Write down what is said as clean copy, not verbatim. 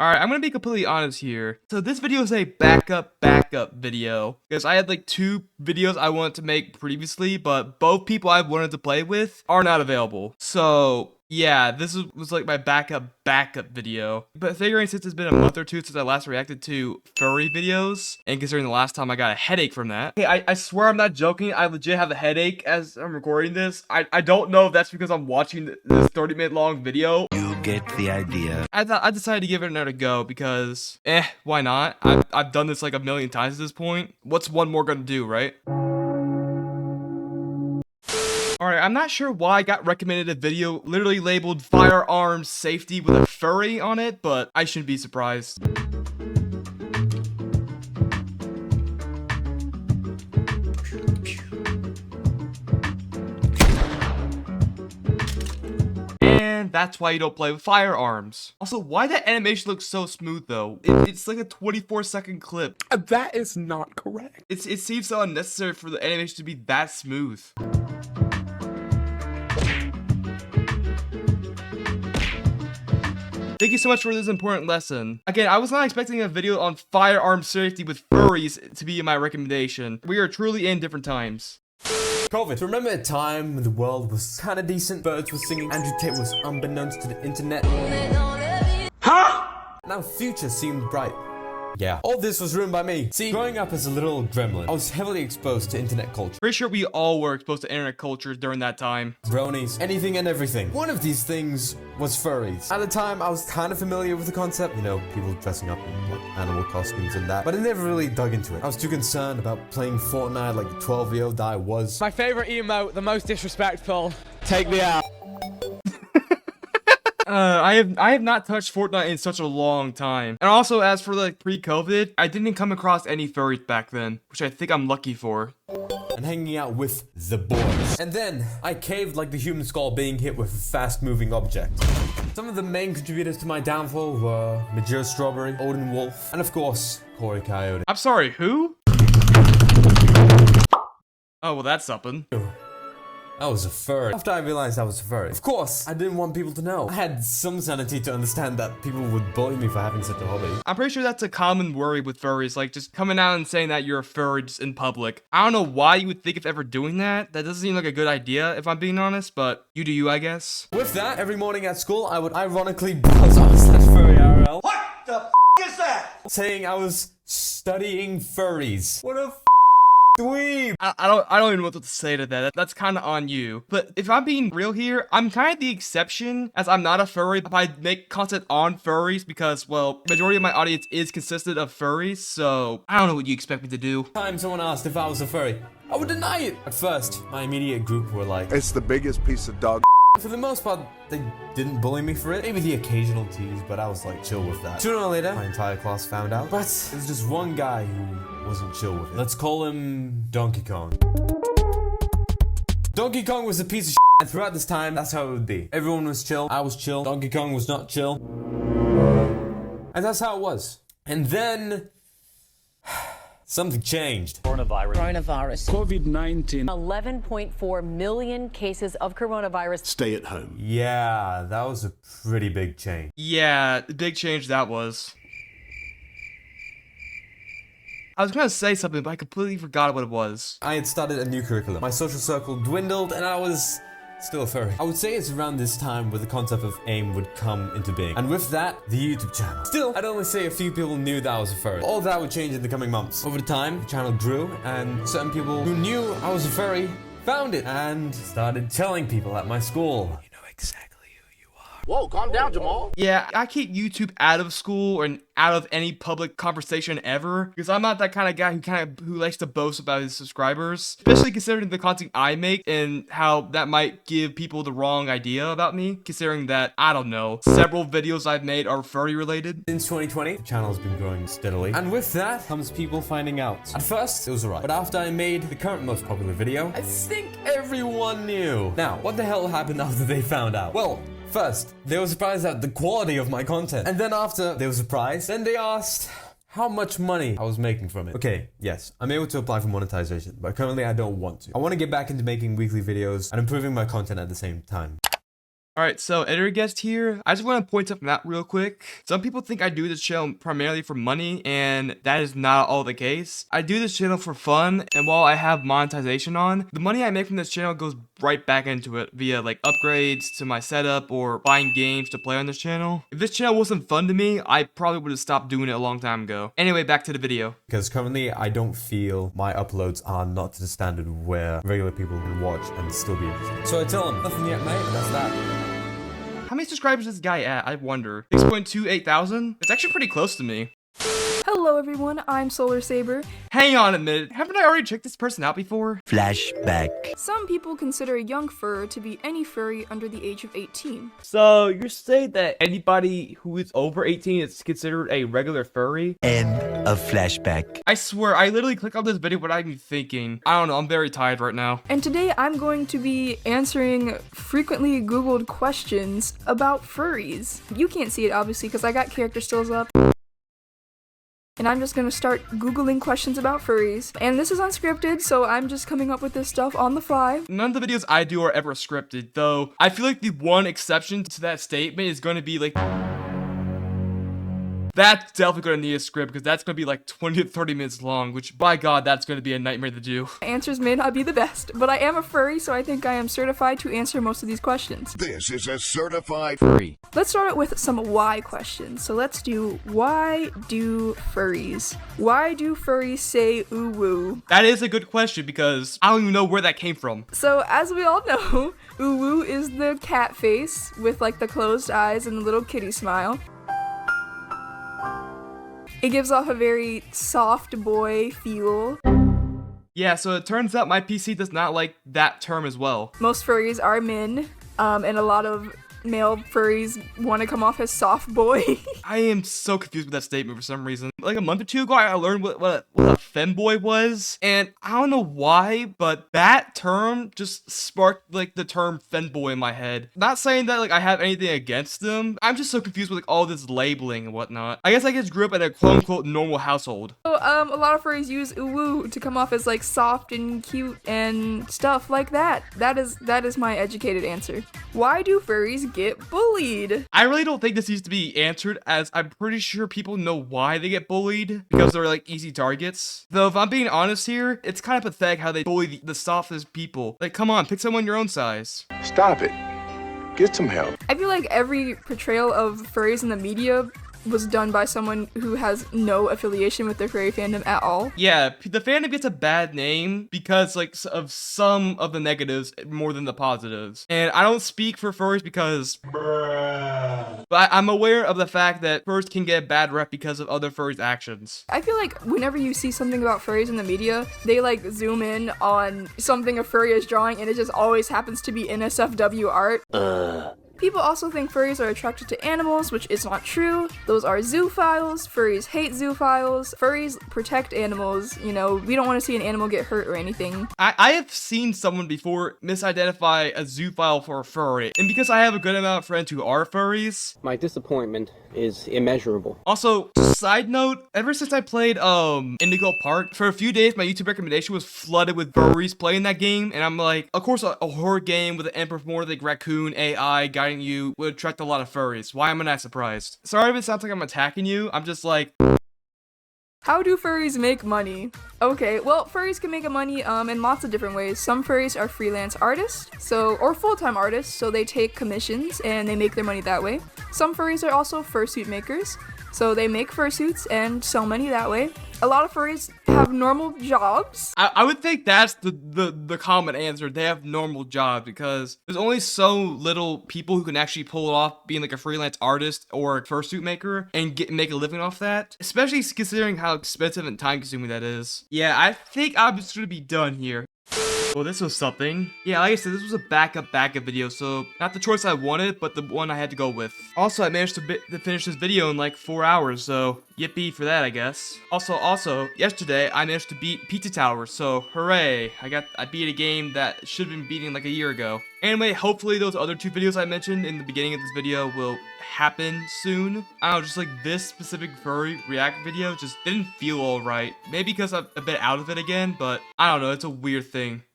Alright, I'm gonna be completely honest here. So this video is a backup video. Because I had like 2 videos I wanted to make previously, but both people I wanted to play with are not available. So yeah, this was like my backup video. But figuring since it's been a month or 2 since I last reacted to furry videos, and considering the last time I got a headache from that. Okay, I swear I'm not joking, I legit have a headache as I'm recording this. I don't know if that's because I'm watching this 30-minute long video. You get the idea. I decided to give it another go because, why not? I've done this like a million times at this point. What's one more gonna do, right? Alright, I'm not sure why I got recommended a video literally labeled firearms safety with a furry on it, but I shouldn't be surprised. And that's why you don't play with firearms. Also, why that animation looks so smooth though? It's like a 24-second clip. That is not correct. It seems so unnecessary for the animation to be that smooth. Thank you so much for this important lesson. Again, I was not expecting a video on firearm safety with furries to be in my recommendation. We are truly in different times. COVID. Remember a time when the world was kinda decent, birds were singing, Andrew Tate was unbeknownst to the internet? Huh? Now future seemed bright. Yeah. All this was ruined by me. See, growing up as a little gremlin, I was heavily exposed to internet culture. Pretty sure we all were exposed to internet culture during that time. Bronies, anything and everything. One of these things was furries. At the time, I was kind of familiar with the concept. You know, people dressing up in like animal costumes and that. But I never really dug into it. I was too concerned about playing Fortnite like the 12-year-old I was. My favorite emote, the most disrespectful. Take me out. I have not touched Fortnite in such a long time. And also, as for like pre-COVID, I didn't come across any furries back then, which I think I'm lucky for. And hanging out with the boys. And then, I caved like the human skull being hit with a fast-moving object. Some of the main contributors to my downfall were Major Strawberry, Odin Wolf, and of course, Corey Coyote. I'm sorry, who? Oh, well that's something. I was a furry. After I realized I was a furry, of course, I didn't want people to know. I had some sanity to understand that people would bully me for having such a hobby. I'm pretty sure that's a common worry with furries, like just coming out and saying that you're a furry just in public. I don't know why you would think of ever doing that. That doesn't seem like a good idea, if I'm being honest, but you do you, I guess. With that, every morning at school, I would ironically browse r/furry IRL. What the f is that? Saying I was studying furries. What a dweeb. I don't even know what to say to that. That's kind of on you. But if I'm being real here, I'm kind of the exception, as I'm not a furry, but I make content on furries because, well, majority of my audience is consisted of furries, so I don't know what you expect me to do. Time someone asked if I was a furry, I would deny it. At first, my immediate group were like, it's the biggest piece of dog. For the most part, they didn't bully me for it. Maybe the occasional tease, but I was like chill with that. Sooner or later, my entire class found out. But there's just one guy who wasn't chill with it. Let's call him Donkey Kong. Donkey Kong was a piece of shit, and throughout this time, that's how it would be. Everyone was chill, I was chill, Donkey Kong was not chill. And that's how it was. And then something changed. Coronavirus. COVID-19. 11.4 million cases of coronavirus. Stay at home. Yeah, that was a pretty big change. Yeah, big change that was. I was gonna say something, but I completely forgot what it was. I had started a new curriculum. My social circle dwindled, and I was still a furry. I would say it's around this time where the concept of AIM would come into being. And with that, the YouTube channel. Still, I'd only say a few people knew that I was a furry. All that would change in the coming months. Over time, the channel grew, and certain people who knew I was a furry found it and started telling people at my school. You know exactly who you are. Whoa, calm down, Jamal. Yeah, I keep YouTube out of school and out of any public conversation ever, because I'm not that kind of guy who likes to boast about his subscribers, especially considering the content I make and how that might give people the wrong idea about me, considering that, I don't know, several videos I've made are furry related. Since 2020, the channel's been growing steadily, and with that comes people finding out. At first, it was alright, but after I made the current most popular video, I think everyone knew. Now, what the hell happened after they found out? Well, first, they were surprised at the quality of my content, and then after they were surprised, then they asked how much money I was making from it. Okay, yes, I'm able to apply for monetization, but currently I don't want to. I want to get back into making weekly videos and improving my content at the same time. Alright, so editor guest here. I just want to point something out real quick. Some people think I do this channel primarily for money, and that is not all the case. I do this channel for fun, and while I have monetization on, the money I make from this channel goes right back into it via like upgrades to my setup or buying games to play on this channel. If this channel wasn't fun to me, I probably would have stopped doing it a long time ago. Anyway, back to the video. Because currently I don't feel my uploads are not to the standard where regular people can watch and still be interested. So I tell them, nothing yet, mate, and that's that. How many subscribers is this guy at? I wonder. 6.28 thousand? It's actually pretty close to me. Hello everyone, I'm Solar Saber. Hang on a minute. Haven't I already checked this person out before? Flashback. Some people consider a young furrer to be any furry under the age of 18. So you're saying that anybody who is over 18 is considered a regular furry? End of flashback. I swear, I literally clicked on this video without even thinking. I don't know, I'm very tired right now. And today I'm going to be answering frequently Googled questions about furries. You can't see it obviously because I got character stills up. And I'm just gonna start Googling questions about furries. And this is unscripted, so I'm just coming up with this stuff on the fly. None of the videos I do are ever scripted, though I feel like the one exception to that statement is going to be like... That's definitely going to need a script because that's going to be like 20 to 30 minutes long, which by God, that's going to be a nightmare to do. Answers may not be the best, but I am a furry, so I think I am certified to answer most of these questions. This is a certified Furry. Let's start out with some why questions. So let's do, why do furries? Why do furries say ooh woo? That is a good question because I don't even know where that came from. So as we all know, ooh woo is the cat face with like the closed eyes and the little kitty smile. It gives off a very soft boy feel. Yeah, so it turns out my PC does not like that term as well. Most furries are men, and a lot of male furries want to come off as soft boy. I am so confused with that statement for some reason. Like a month or two ago, I learned what a femboy was, and I don't know why, but that term just sparked like the term femboy in my head. Not saying that like I have anything against them. I'm just so confused with like all this labeling and whatnot. I guess I just grew up in a quote unquote normal household. So, a lot of furries use ooh woo to come off as like soft and cute and stuff like that. That is my educated answer. Why do furries get bullied? I really don't think this needs to be answered, as I'm pretty sure people know why they get bullied because they're like easy targets. Though if I'm being honest here, it's kind of pathetic how they bully the softest people. Like, come on, pick someone your own size. Stop it. Get some help. I feel like every portrayal of furries in the media was done by someone who has no affiliation with the furry fandom at all. Yeah, the fandom gets a bad name because like of some of the negatives more than the positives. And I don't speak for furries because... But I'm aware of the fact that furries can get a bad rep because of other furries' actions. I feel like whenever you see something about furries in the media, they like zoom in on something a furry is drawing and it just always happens to be NSFW art. People also think furries are attracted to animals, which is not true. Those are zoophiles. Furries hate zoophiles. Furries protect animals. You know, we don't want to see an animal get hurt or anything. I have seen someone before misidentify a zoophile for a furry, and because I have a good amount of friends who are furries. My disappointment is immeasurable. Also, side note, ever since I played Indigo Park, for a few days my YouTube recommendation was flooded with furries playing that game, and I'm like, of course a horror game with an anthropomorphic raccoon AI guiding you would attract a lot of furries. Why am I not surprised? Sorry if it sounds like I'm attacking you, I'm just like... How do furries make money? Okay, well, furries can make money in lots of different ways. Some furries are freelance artists, or full-time artists, so they take commissions and they make their money that way. Some furries are also fursuit makers, so they make fursuits and sell money that way. A lot of furries have normal jobs. I would think that's the common answer. They have normal jobs because there's only so little people who can actually pull it off being like a freelance artist or a fursuit maker and make a living off that. Especially considering how expensive and time consuming that is. Yeah, I think I'm just gonna be done here. Well, this was something. Yeah, like I said, this was a backup video, so not the choice I wanted, but the one I had to go with. Also, I managed to finish this video in like 4 hours, so yippee for that, I guess. Also, yesterday, I managed to beat Pizza Tower, so hooray. I beat a game that should have been beaten like a year ago. Anyway, hopefully those other 2 videos I mentioned in the beginning of this video will happen soon. I don't know, just like this specific furry react video just didn't feel alright. Maybe because I'm a bit out of it again, but I don't know, it's a weird thing.